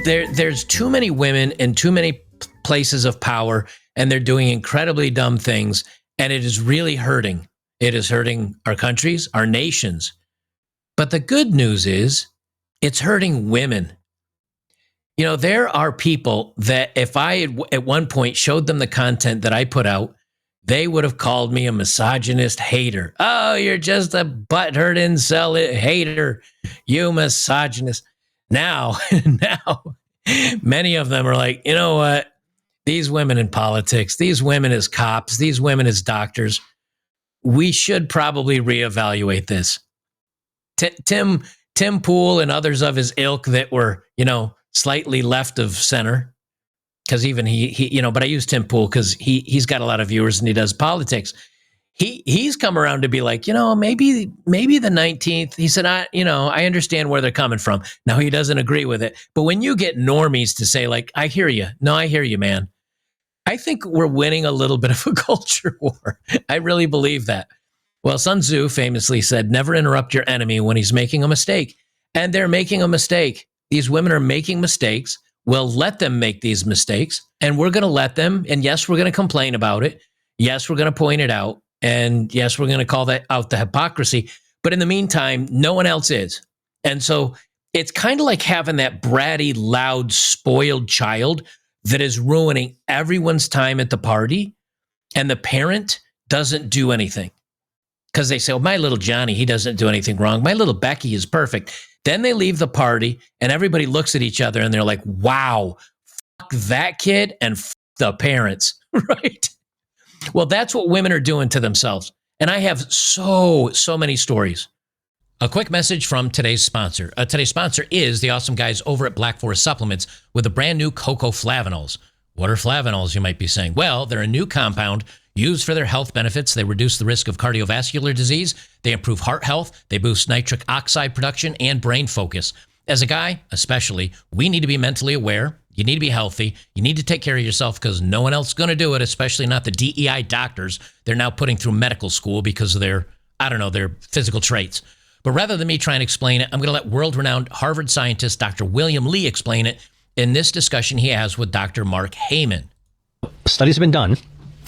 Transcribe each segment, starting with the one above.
There's too many women in too many places of power, and they're doing incredibly dumb things, and it is really hurting. It is hurting our countries, our nations. But the good news is it's hurting women. You know, there are people that if I had at one point showed them the content that I put out, they would have called me a misogynist hater. Oh, you're just a butthurt incel hater, you misogynist. Now, many of them are like, you know what? These women in politics, these women as cops, these women as doctors, we should probably reevaluate this. Tim Pool and others of his ilk that were, you know, slightly left of center, because even he, you know, but I use Tim Pool because he's got a lot of viewers and he does politics. He's come around to be like, you know, maybe the 19th. He said, I understand where they're coming from. Now he doesn't agree with it, but when you get normies to say like, I hear you. No, I hear you, man. I think we're winning a little bit of a culture war. I really believe that. Well, Sun Tzu famously said, never interrupt your enemy when he's making a mistake. And they're making a mistake. These women are making mistakes. We'll let them make these mistakes, and we're going to let them. And yes, we're going to complain about it. Yes, we're going to point it out. And yes, we're going to call that out the hypocrisy. But in the meantime, no one else is. And so it's kind of like having that bratty, loud, spoiled child that is ruining everyone's time at the party. And the parent doesn't do anything because they say, oh, my little Johnny, he doesn't do anything wrong. My little Becky is perfect. Then they leave the party and everybody looks at each other and they're like, wow, fuck that kid and fuck the parents, right? Well, that's what women are doing to themselves. And I have so many stories. A quick message from today's sponsor. Today's sponsor is the awesome guys over at Black Forest Supplements with the brand new cocoa flavanols. What are flavanols, you might be saying? Well, they're a new compound used for their health benefits. They reduce the risk of cardiovascular disease. They improve heart health. They boost nitric oxide production and brain focus. As a guy, especially, we need to be mentally aware. You need to be healthy. You need to take care of yourself because no one else is going to do it, especially not the DEI doctors they're now putting through medical school because of their physical traits. But rather than me trying to explain it, I'm going to let world-renowned Harvard scientist Dr. William Lee explain it in this discussion he has with Dr. Mark Heyman. Studies have been done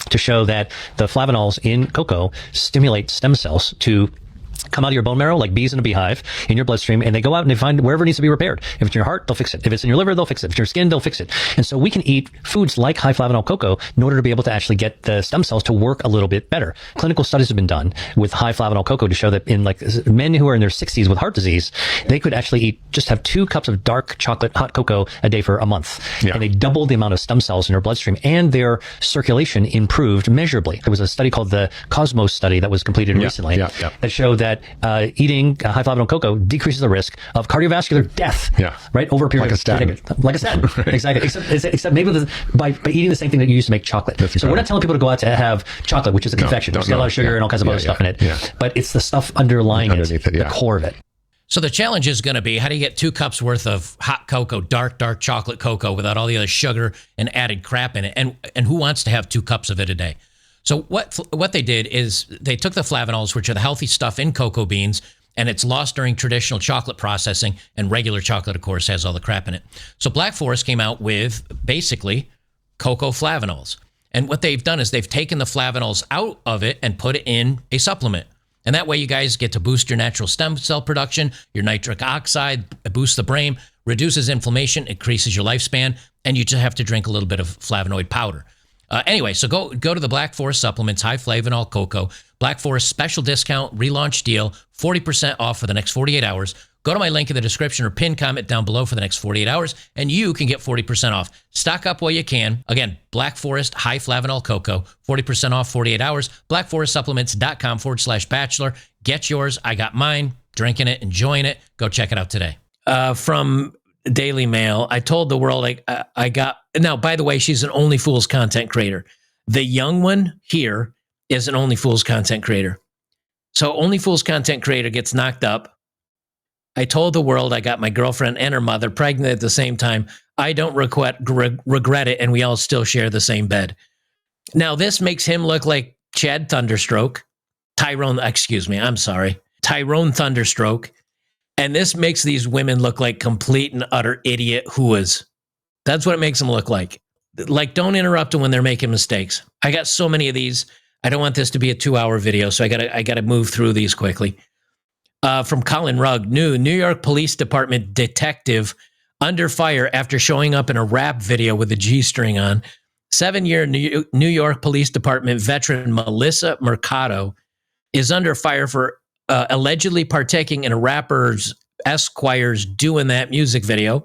to show that the flavonols in cocoa stimulate stem cells to come out of your bone marrow like bees in a beehive in your bloodstream, and they go out and they find wherever it needs to be repaired. If it's in your heart, they'll fix it. If it's in your liver, they'll fix it. If it's in your skin, they'll fix it. And so we can eat foods like high flavanol cocoa in order to be able to actually get the stem cells to work a little bit better. Clinical studies have been done with high flavanol cocoa to show that in like men who are in their 60s with heart disease, they could actually just have 2 cups of dark chocolate hot cocoa a day for a month. Yeah. And they doubled the amount of stem cells in their bloodstream, and their circulation improved measurably. There was a study called the Cosmos study that was completed recently that showed that eating high flavanol cocoa decreases the risk of cardiovascular death, right, over a period of time. Like a statin. Right. Exactly. Except maybe by eating the same thing that you use to make chocolate. So we're not telling people to go out to have chocolate, which is a confection. It's got a lot of sugar and all kinds of other stuff in it. Yeah. But it's the stuff underlying it, the core of it. So the challenge is going to be, how do you get 2 cups worth of hot cocoa, dark chocolate cocoa without all the other sugar and added crap in it? And who wants to have 2 cups of it a day? So what they did is they took the flavanols, which are the healthy stuff in cocoa beans, and it's lost during traditional chocolate processing, and regular chocolate, of course, has all the crap in it. So Black Forest came out with basically cocoa flavanols. And what they've done is they've taken the flavanols out of it and put it in a supplement. And that way you guys get to boost your natural stem cell production, your nitric oxide, boost the brain, reduces inflammation, increases your lifespan, and you just have to drink a little bit of flavonoid powder. Anyway, so go to the Black Forest Supplements, high flavanol cocoa, Black Forest special discount, relaunch deal, 40% off for the next 48 hours. Go to my link in the description or pin comment down below for the next 48 hours, and you can get 40% off. Stock up while you can. Again, Black Forest high flavanol cocoa, 40% off 48 hours, blackforestsupplements.com/bachelor. Get yours. I got mine, drinking it, enjoying it. Go check it out today. From Daily Mail, I told the world I got, now, by the way, she's an Only Fools content creator. The young one here is an Only Fools content creator. So Only Fools content creator gets knocked up. I told the world I got my girlfriend and her mother pregnant at the same time. I don't regret it, and we all still share the same bed. Now, this makes him look like Tyrone Thunderstroke. And this makes these women look like complete and utter idiot whoas. That's what it makes them look like. Like, don't interrupt them when they're making mistakes. I got so many of these. I don't want this to be a 2-hour video, so I gotta move through these quickly. From Colin Rugg, New York Police Department detective under fire after showing up in a rap video with a G-string on. 7-year New York Police Department veteran Melissa Mercado is under fire for allegedly partaking in a rapper's Esquire's Doing That music video.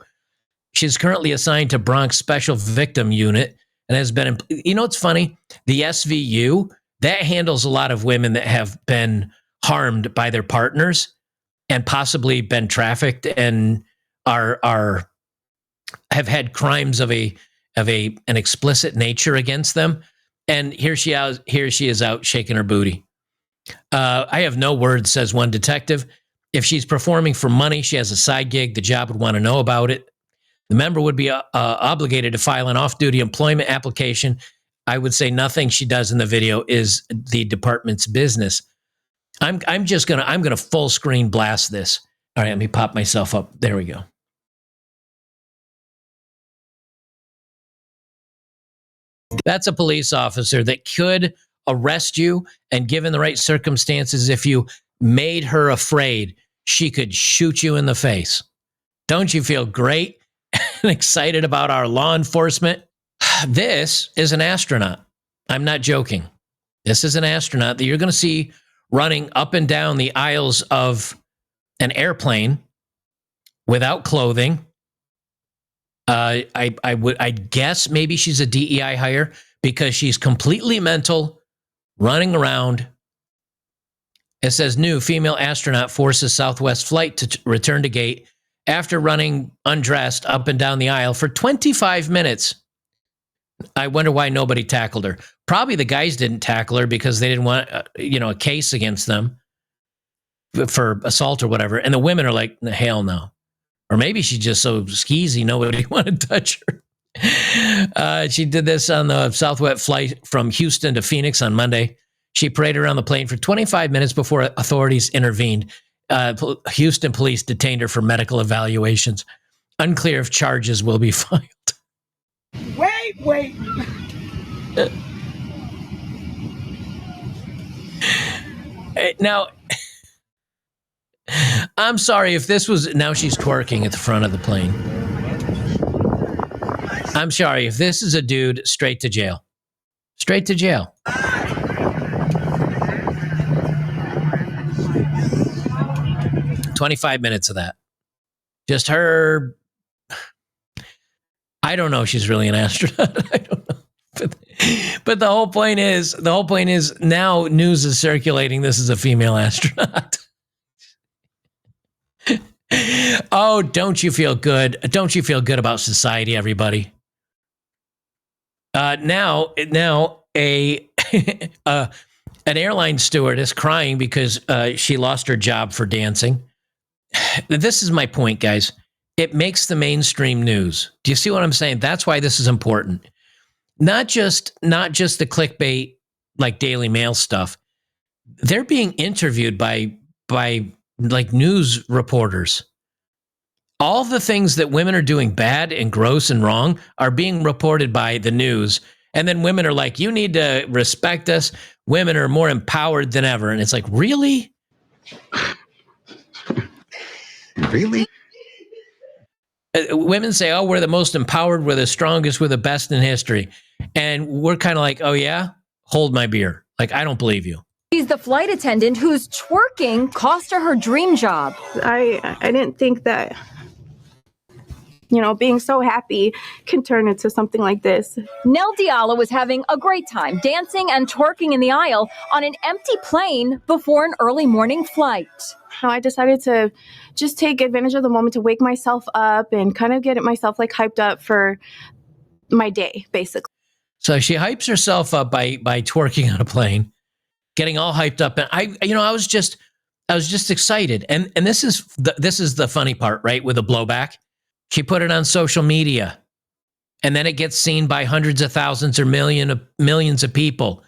She's currently assigned to Bronx Special Victim Unit and has been, you know what's funny? The SVU, that handles a lot of women that have been harmed by their partners and possibly been trafficked and have had crimes of an explicit nature against them. And here she is out shaking her booty. I have no words, says one detective. If she's performing for money, she has a side gig. The job would want to know about it. The member would be obligated to file an off-duty employment application. I would say nothing she does in the video is the department's business. I'm gonna full screen blast this. All right, let me pop myself up. There we go. That's a police officer that could arrest you, and given the right circumstances, if you made her afraid, she could shoot you in the face. Don't you feel great and excited about our law enforcement? This is an astronaut. I'm not joking. This is an astronaut that you're going to see running up and down the aisles of an airplane without clothing. I'd guess maybe she's a DEI hire because she's completely mental, running around. It says new female astronaut forces Southwest flight to return to gate after running undressed up and down the aisle for 25 minutes. I wonder why nobody tackled her. Probably the guys didn't tackle her because they didn't want, a case against them for assault or whatever. And the women are like, hell no. Or maybe she's just so skeezy, nobody wanted to touch her. She did this on the Southwest flight from Houston to Phoenix on Monday. She paraded around the plane for 25 minutes before authorities intervened. Houston police detained her for medical evaluations. Unclear if charges will be filed. Wait. Now, I'm sorry if this was, now she's twerking at the front of the plane. I'm sorry if this is a dude, straight to jail. Straight to jail. "25 minutes of that. Just her. I don't know if she's really an astronaut. I don't know. But the whole point is now news is circulating this is a female astronaut. Oh, don't you feel good? Don't you feel good about society, everybody? Now an airline stewardess crying because she lost her job for dancing. This is my point, guys. It makes the mainstream news. Do you see what I'm saying? That's why this is important. Not just the clickbait like Daily Mail stuff. They're being interviewed by like news reporters. All the things that women are doing bad and gross and wrong are being reported by the news. And then women are like, you need to respect us. Women are more empowered than ever. And it's like, really? Really? Women say, oh, we're the most empowered, we're the strongest, we're the best in history. And we're kind of like, oh, yeah? Hold my beer. Like, I don't believe you. She's the flight attendant whose twerking cost her dream job. I didn't think that, being so happy can turn into something like this. Nell Diallo was having a great time dancing and twerking in the aisle on an empty plane before an early morning flight. So I decided to just take advantage of the moment to wake myself up and kind of get myself like hyped up for my day, basically. So she hypes herself up by twerking on a plane, getting all hyped up. And I was just excited. And this is the funny part, right? With the blowback. She put it on social media, and then it gets seen by hundreds of thousands or millions of people.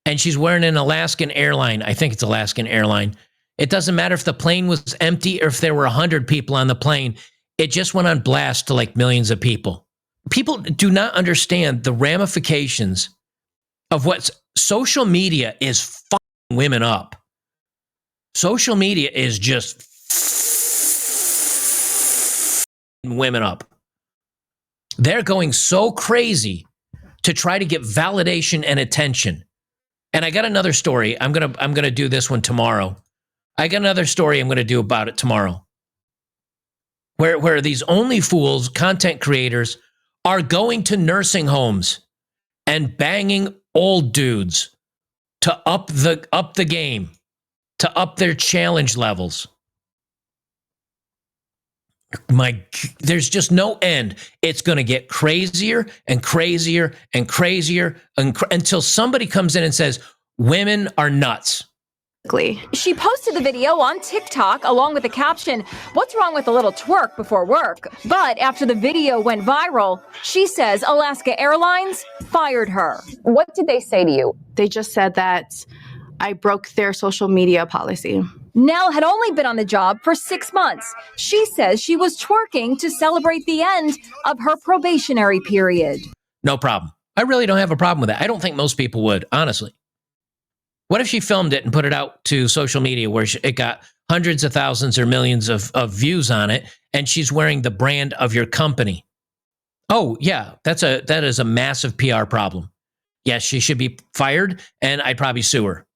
And she's wearing an Alaskan airline. I think it's Alaskan airline It doesn't matter if the plane was empty or if there were 100 people on the plane. It just went on blast to like millions of people. People do not understand the ramifications of what social media is fucking women up. Social media is just women up. They're going so crazy to try to get validation and attention. And I got another story. I'm gonna do this one tomorrow. I got another story I'm gonna do about it tomorrow. Where these only fools, content creators, are going to nursing homes and banging old dudes to up the game, to up their challenge levels. There's just no end. It's going to get crazier and crazier and crazier until somebody comes in and says, women are nuts. She posted the video on TikTok along with the caption, "What's wrong with a little twerk before work?" But after the video went viral, she says Alaska Airlines fired her. What did they say to you? They just said that I broke their social media policy. Nell had only been on the job for 6 months. She says she was twerking to celebrate the end of her probationary period. No problem. I really don't have a problem with that. I don't think most people would, honestly. What if she filmed it and put it out to social media where it got hundreds of thousands or millions of views on it, and she's wearing the brand of your company? Oh, yeah, that is a massive PR problem. Yes, she should be fired, and I'd probably sue her.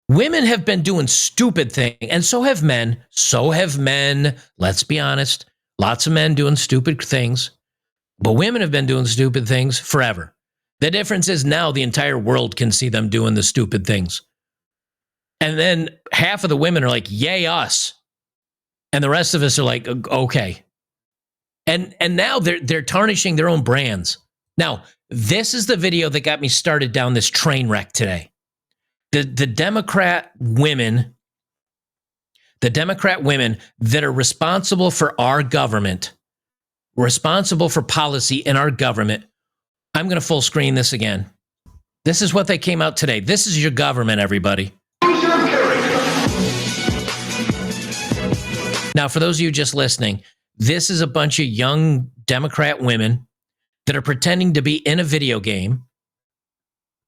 Women have been doing stupid things, and so have men. So have men. Let's be honest. Lots of men doing stupid things. But women have been doing stupid things forever. The difference is now the entire world can see them doing the stupid things. And then half of the women are like, yay, us. And the rest of us are like, okay. And now they're tarnishing their own brands. Now, this is the video that got me started down this train wreck today. The Democrat women that are responsible for our government, responsible for policy in our government. I'm going to full screen this again. This is what they came out today. This is your government, everybody. Now, for those of you just listening, this is a bunch of young Democrat women that are pretending to be in a video game,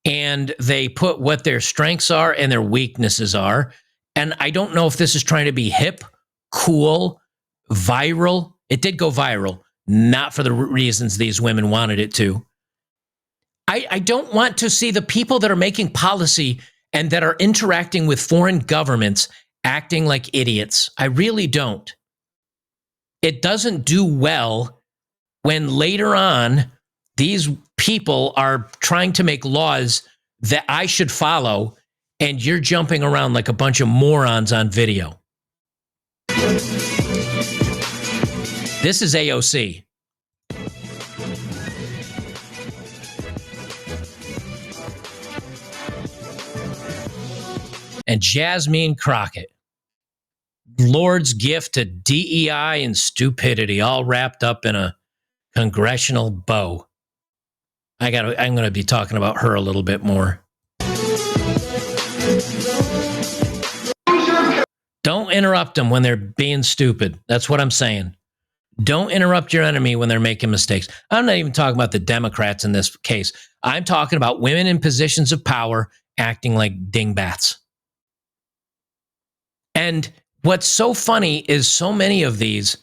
and they put what their strengths are and their weaknesses are. And I don't know if this is trying to be hip, cool, viral. It did go viral, not for the reasons these women wanted it to. I don't want to see the people that are making policy and that are interacting with foreign governments acting like idiots. I really don't. It doesn't do well when later on these people are trying to make laws that I should follow, and you're jumping around like a bunch of morons on video. This is AOC. And Jasmine Crockett. Lord's gift to DEI and stupidity, all wrapped up in a congressional bow. I'm going to be talking about her a little bit more. Don't interrupt them when they're being stupid. That's what I'm saying. Don't interrupt your enemy when they're making mistakes. I'm not even talking about the Democrats in this case. I'm talking about women in positions of power acting like dingbats. And what's so funny is so many of these,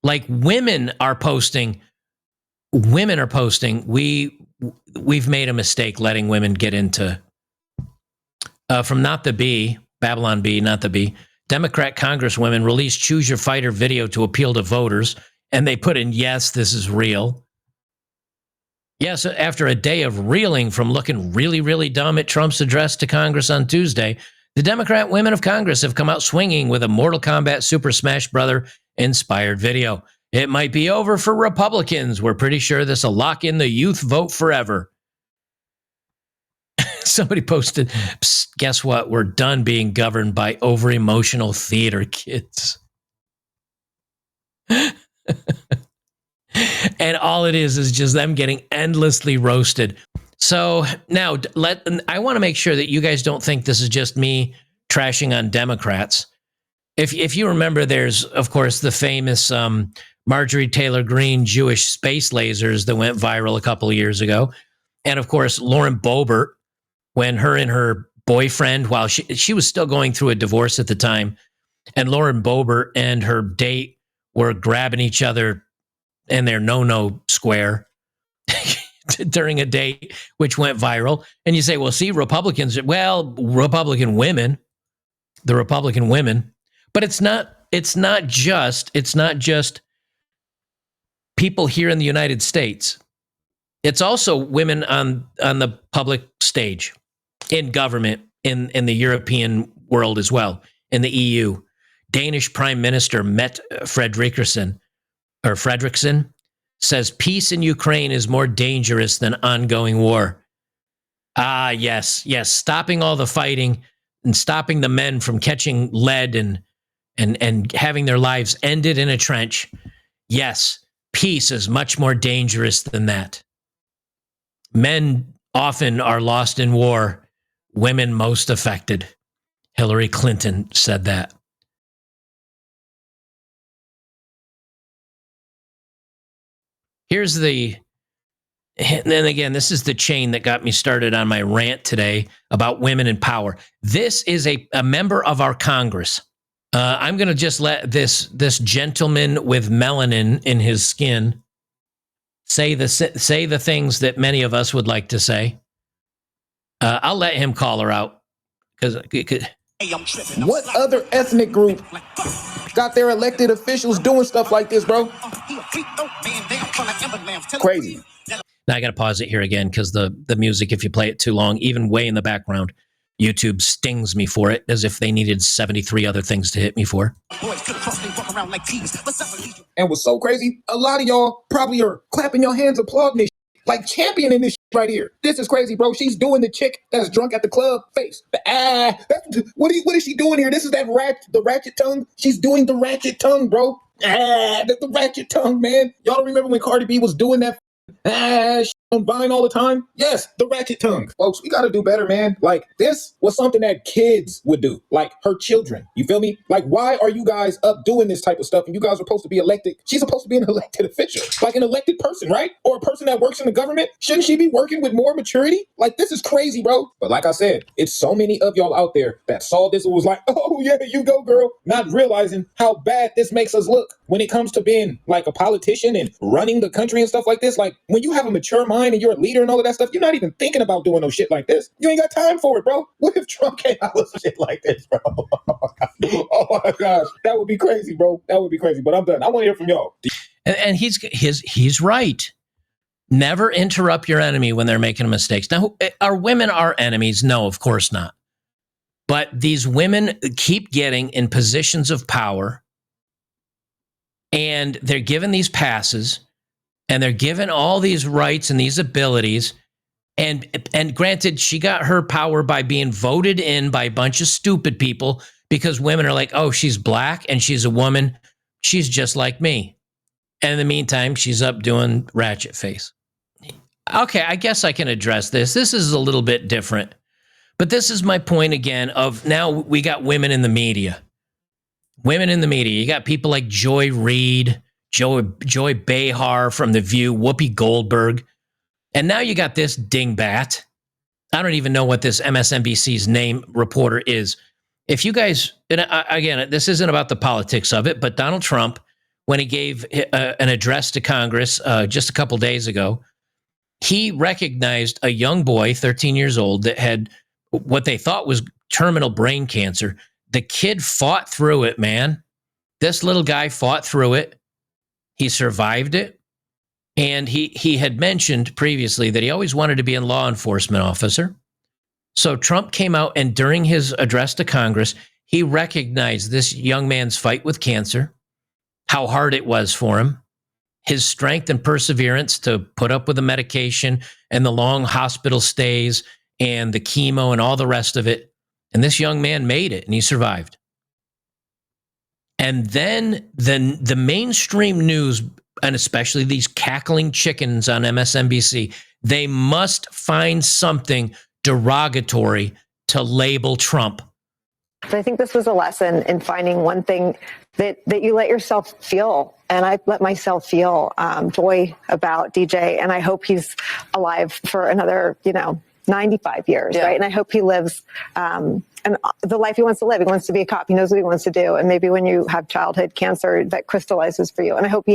like women are posting, we've made a mistake letting women get into, from Not the Bee, Babylon Bee, Not the Bee, Democrat Congresswomen released Choose Your Fighter video to appeal to voters, and they put in, yes, this is real. Yes, after a day of reeling from looking really, really dumb at Trump's address to Congress on Tuesday, the Democrat women of Congress have come out swinging with a Mortal Kombat Super Smash Brother inspired video. It might be over for Republicans. We're pretty sure this will lock in the youth vote forever. Somebody posted, guess what? We're done being governed by over-emotional theater kids. And all it is just them getting endlessly roasted. So now I want to make sure that you guys don't think this is just me trashing on Democrats. if you remember, there's, of course, the famous Marjorie Taylor Greene Jewish space lasers that went viral a couple of years ago. And, of course, Lauren Boebert, when her and her boyfriend, while she was still going through a divorce at the time, and Lauren Boebert and her date were grabbing each other in their no-no square during a date, which went viral. And you say, well, see, Republican women, the Republican women, but it's not just people here in the United States. It's also women on the public stage, in government, in the European world as well, in the EU. Danish Prime Minister Mette Frederiksen says peace in Ukraine is more dangerous than ongoing war. Ah, yes. Stopping all the fighting and stopping the men from catching lead and having their lives ended in a trench. Yes, peace is much more dangerous than that. Men often are lost in war, women most affected. Hillary Clinton said that. And then again, this is the chain that got me started on my rant today about women in power. This is a member of our Congress. I'm going to just let this gentleman with melanin in his skin say the things that many of us would like to say. I'll let him call her out. What other ethnic group got their elected officials doing stuff like this, bro? Crazy. Now I got to pause it here again because the music, if you play it too long, even way in the background, YouTube stings me for it as if they needed 73 other things to hit me for. And what's so crazy, a lot of y'all probably are clapping your hands, applauding this like championing this right here. This is crazy, bro. She's doing the chick that's drunk at the club face. What is she doing here? This is the ratchet tongue. She's doing the ratchet tongue, bro. That's the ratchet tongue, man. Y'all don't remember when Cardi B was doing that on Vine all the time? Yes, the ratchet tongue. Folks, we gotta do better, man. Like, this was something that kids would do, like her children. You feel me? Like, why are you guys up doing this type of stuff and you guys are supposed to be elected? She's supposed to be an elected official, like an elected person, right? Or a person that works in the government. Shouldn't she be working with more maturity? Like, this is crazy, bro. But like I said, it's so many of y'all out there that saw this and was like, oh yeah, you go, girl. Not realizing how bad this makes us look when it comes to being like a politician and running the country and stuff like this. Like, when you have a mature mind and you're a leader and all of that stuff, you're not even thinking about doing no shit like this. You ain't got time for it, bro. What if Trump came out with shit like this, bro? Oh my gosh, that would be crazy, bro. That would be crazy. But I'm done. I want to hear from y'all. And he's right. Never interrupt your enemy when they're making mistakes. Now, are women our enemies? No, of course not. But these women keep getting in positions of power, and they're given these passes, and they're given all these rights and these abilities. And granted, she got her power by being voted in by a bunch of stupid people because women are like, oh, she's black and she's a woman. She's just like me. And in the meantime, she's up doing ratchet face. Okay, I guess I can address this. This is a little bit different. But this is my point again of now we got women in the media. Women in the media. You got people like Joy Reid, Joy Behar from The View, Whoopi Goldberg. And now you got this dingbat. I don't even know what this MSNBC's name reporter is. If you guys, and again, this isn't about the politics of it, but Donald Trump, when he gave an address to Congress just a couple days ago, he recognized a young boy, 13 years old, that had what they thought was terminal brain cancer. The kid fought through it, man. This little guy fought through it. He survived it. And he had mentioned previously that he always wanted to be a law enforcement officer. So Trump came out, and during his address to Congress, he recognized this young man's fight with cancer, how hard it was for him, his strength and perseverance to put up with the medication and the long hospital stays and the chemo and all the rest of it. And this young man made it, and he survived. And then the mainstream news, and especially these cackling chickens on MSNBC, they must find something derogatory to label Trump. But I think this was a lesson in finding one thing that you let yourself feel. And I let myself feel joy about DJ. And I hope he's alive for another, 95 years, right? And I hope he lives and the life he wants to live. He wants to be a cop. He knows what he wants to do. And maybe when you have childhood cancer, that crystallizes for you. And I hope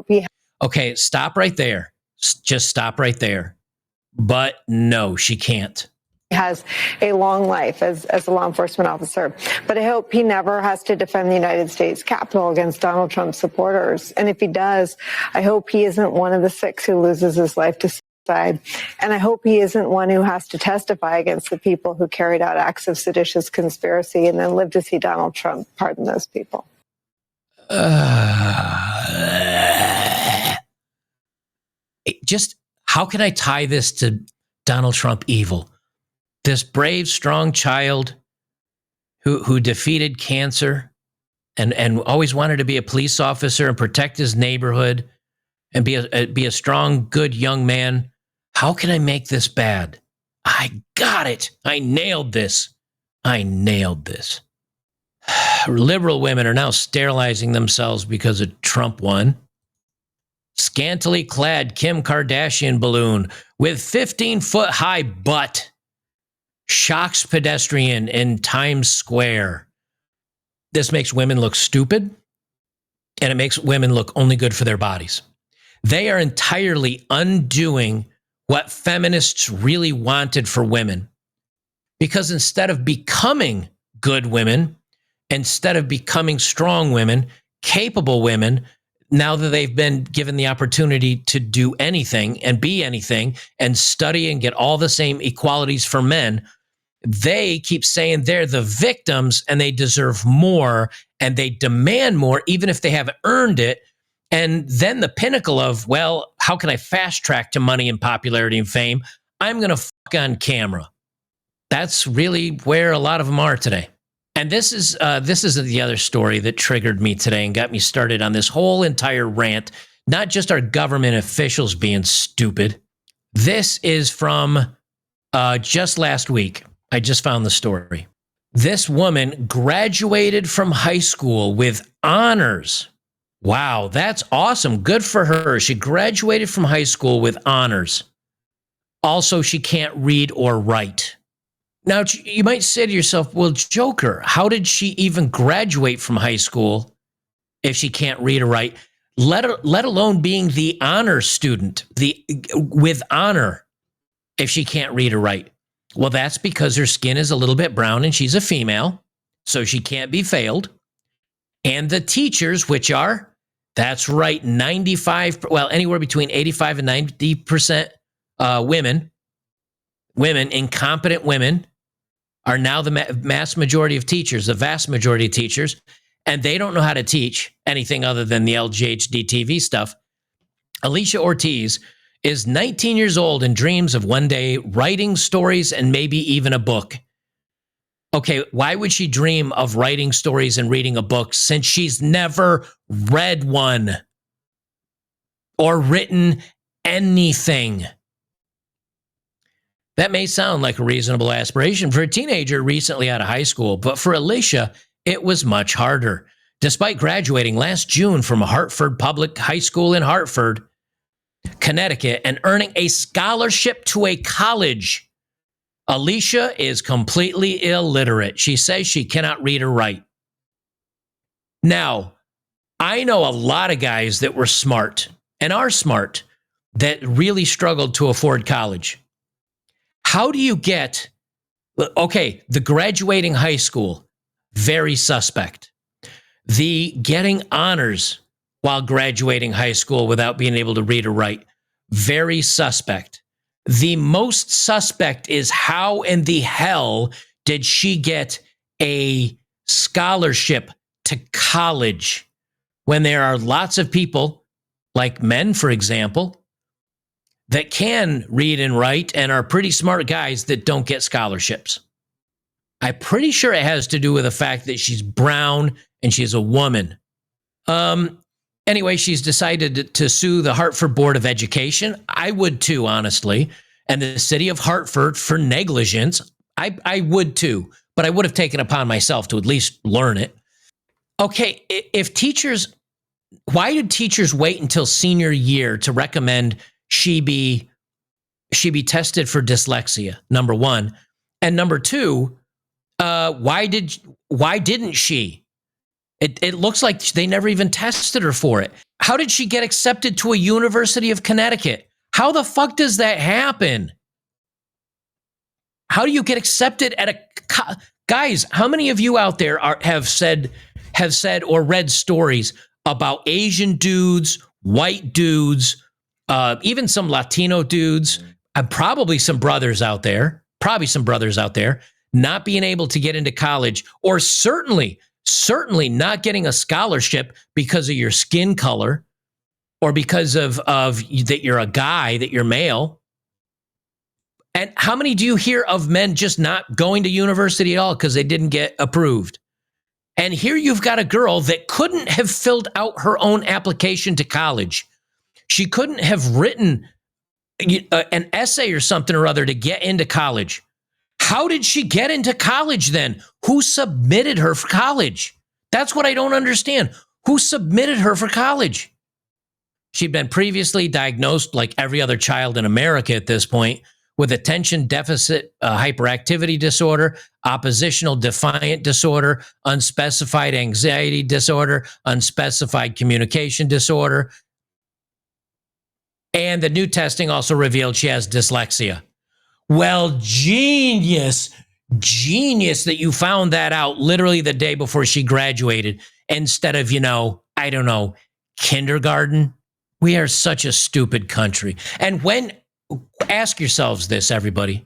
he. Okay, stop right there. Just stop right there. But no, she can't. Has a long life as a law enforcement officer. But I hope he never has to defend the United States Capitol against Donald Trump supporters. And if he does, I hope he isn't one of the 6 who loses his life to suicide. And I hope he isn't one who has to testify against the people who carried out acts of seditious conspiracy and then live to see Donald Trump pardon those people. Just how can I tie this to Donald Trump evil? This brave, strong child who defeated cancer and always wanted to be a police officer and protect his neighborhood and be a strong, good young man. How can I make this bad? I got it. I nailed this. Liberal women are now sterilizing themselves because of Trump won. Scantily clad Kim Kardashian balloon with 15-foot high butt shocks pedestrian in Times Square. This makes women look stupid, and it makes women look only good for their bodies. They are entirely undoing what feminists really wanted for women. Because instead of becoming good women, instead of becoming strong women, capable women, now that they've been given the opportunity to do anything and be anything and study and get all the same equalities for men, they keep saying they're the victims and they deserve more and they demand more, even if they haven't earned it. And then the pinnacle of, well, how can I fast track to money and popularity and fame? I'm going to fuck on camera. That's really where a lot of them are today. And this is the other story that triggered me today and got me started on this whole entire rant. Not just our government officials being stupid. This is from just last week. I just found the story. This woman graduated from high school with honors. Wow, that's awesome. Good for her. She graduated from high school with honors. Also, she can't read or write. Now, you might say to yourself, well, Joker, how did she even graduate from high school if she can't read or write, let alone being the honor student, with honor, if she can't read or write? Well, that's because her skin is a little bit brown and she's a female, so she can't be failed. And the teachers, which are, that's right, anywhere between 85 and 90% women, incompetent women, are now the vast majority of teachers, and they don't know how to teach anything other than the LGHD TV stuff. Alicia Ortiz is 19 years old and dreams of one day writing stories and maybe even a book. Okay, why would she dream of writing stories and reading a book since she's never read one or written anything? That may sound like a reasonable aspiration for a teenager recently out of high school, but for Alicia, it was much harder. Despite graduating last June from Hartford Public High School in Hartford, Connecticut, and earning a scholarship to a college, Alicia is completely illiterate. She says she cannot read or write. Now, I know a lot of guys that were smart and are smart that really struggled to afford college. How do you get, the graduating high school, very suspect. The getting honors while graduating high school without being able to read or write, very suspect. The most suspect is how in the hell did she get a scholarship to college when there are lots of people, like men, for example, that can read and write and are pretty smart guys that don't get scholarships. I'm pretty sure it has to do with the fact that she's brown and she's a woman. Anyway, she's decided to sue the Hartford Board of Education. I would too, honestly. And the city of Hartford for negligence. I would too. but I would have taken upon myself to at least learn it. Okay, if teachers, why did teachers wait until senior year to recommend she be tested for dyslexia? Number one, and number two, why didn't she? It looks like they never even tested her for it. How did she get accepted to a University of Connecticut? How the fuck does that happen? How do you get accepted at a guys? How many of you out there have said or read stories about Asian dudes, white dudes, even some Latino dudes, and probably some brothers out there, not being able to get into college, or certainly not getting a scholarship because of your skin color, or because of that you're a guy, that you're male? And how many do you hear of men just not going to university at all because they didn't get approved? And here you've got a girl that couldn't have filled out her own application to college. She couldn't have written an essay or something or other to get into college. How did she get into college then? Who submitted her for college? That's what I don't understand. Who submitted her for college? She'd been previously diagnosed, like every other child in America at this point, with attention deficit hyperactivity disorder, oppositional defiant disorder, unspecified anxiety disorder, unspecified communication disorder. And the new testing also revealed she has dyslexia. Well, genius that you found that out literally the day before she graduated instead of, I don't know, kindergarten. We are such a stupid country. And ask yourselves this, everybody.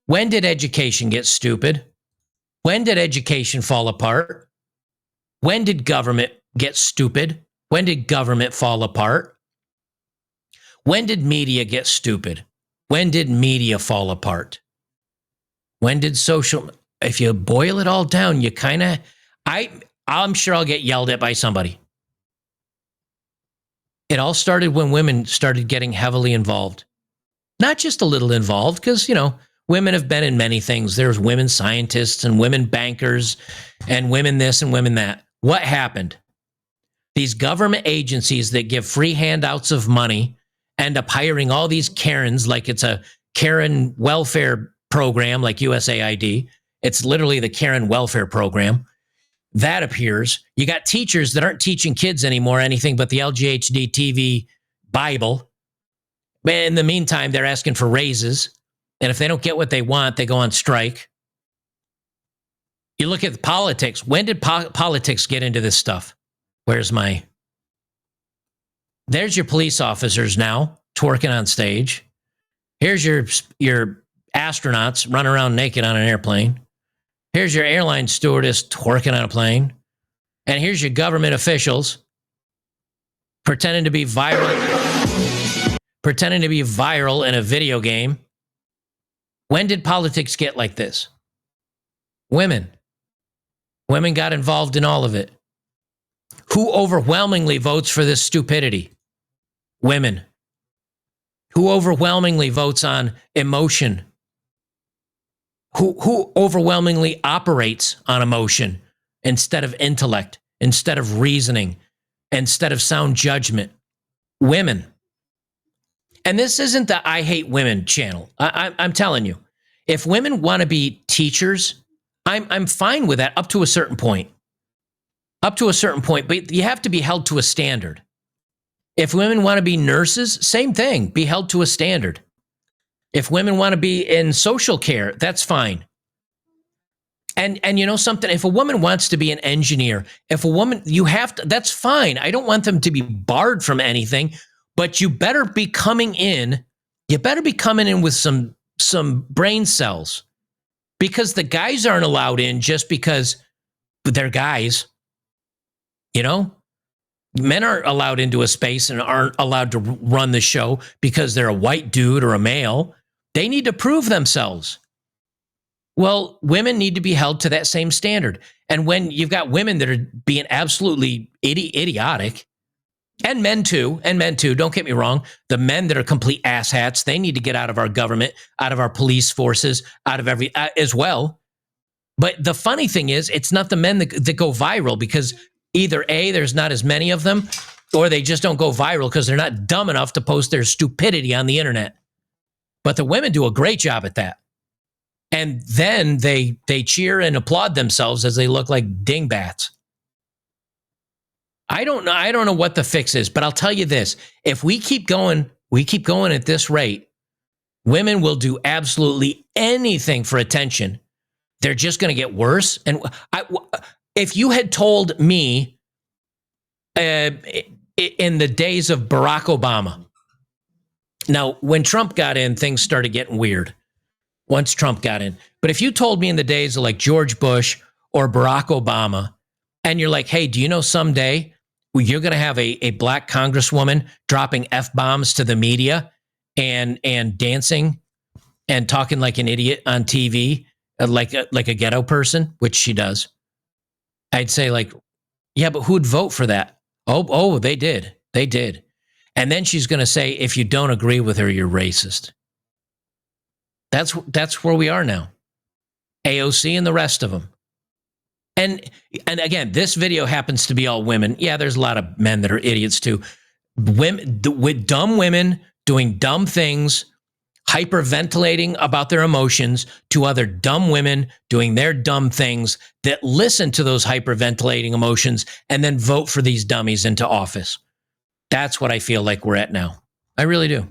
When did education get stupid? When did education fall apart? When did government get stupid? When did government fall apart? When did media get stupid? When did media fall apart? When did if you boil it all down, you kind of, I'm sure I'll get yelled at by somebody. It all started when women started getting heavily involved. Not just a little involved, because, women have been in many things. There's women scientists and women bankers and women this and women that. What happened? These government agencies that give free handouts of money end up hiring all these Karens, like it's a Karen welfare program like USAID. It's literally the Karen welfare program. That appears. You got teachers that aren't teaching kids anymore anything but the LGHD TV Bible. In the meantime, they're asking for raises. And if they don't get what they want, they go on strike. You look at politics. When did politics get into this stuff? There's your police officers now twerking on stage. Here's your astronauts running around naked on an airplane. Here's your airline stewardess twerking on a plane. And here's your government officials pretending to be viral in a video game. When did politics get like this? Women. Women got involved in all of it. Who overwhelmingly votes for this stupidity? Women. Who overwhelmingly votes on emotion? Who overwhelmingly operates on emotion instead of intellect, instead of reasoning, instead of sound judgment? Women. And this isn't the I hate women channel. I'm telling you, if women want to be teachers, I'm fine with that up to a certain point. Up to a certain point, but you have to be held to a standard. If women want to be nurses, same thing, be held to a standard. If women want to be in social care, that's fine. And you know something, if a woman wants to be an engineer, if a woman, that's fine. I don't want them to be barred from anything, but you better be coming in with some brain cells, because the guys aren't allowed in just because they're guys. Men aren't allowed into a space and aren't allowed to run the show because they're a white dude or a male. They need to prove themselves. Well, women need to be held to that same standard. And when you've got women that are being absolutely idiotic, and men too, don't get me wrong, the men that are complete asshats, they need to get out of our government, out of our police forces, out of as well. But the funny thing is, it's not the men that go viral because either A, there's not as many of them, or they just don't go viral because they're not dumb enough to post their stupidity on the internet. But the women do a great job at that. And then they cheer and applaud themselves as they look like dingbats. I don't know what the fix is, but I'll tell you this. If we keep going at this rate, women will do absolutely anything for attention. They're just going to get worse. And if you had told me in the days of Barack Obama, now when Trump got in, things started getting weird once Trump got in. But if you told me in the days of like George Bush or Barack Obama, and you're like, hey, do you know someday you're going to have a black congresswoman dropping F-bombs to the media and dancing and talking like an idiot on TV, like a ghetto person, which she does. I'd say like, yeah, but who'd vote for that? Oh, they did. They did. And then she's going to say, if you don't agree with her, you're racist. That's where we are now. AOC and the rest of them. And again, this video happens to be all women. Yeah, there's a lot of men that are idiots too. Women, with dumb women doing dumb things, hyperventilating about their emotions to other dumb women doing their dumb things that listen to those hyperventilating emotions and then vote for these dummies into office. That's what I feel like we're at now. I really do.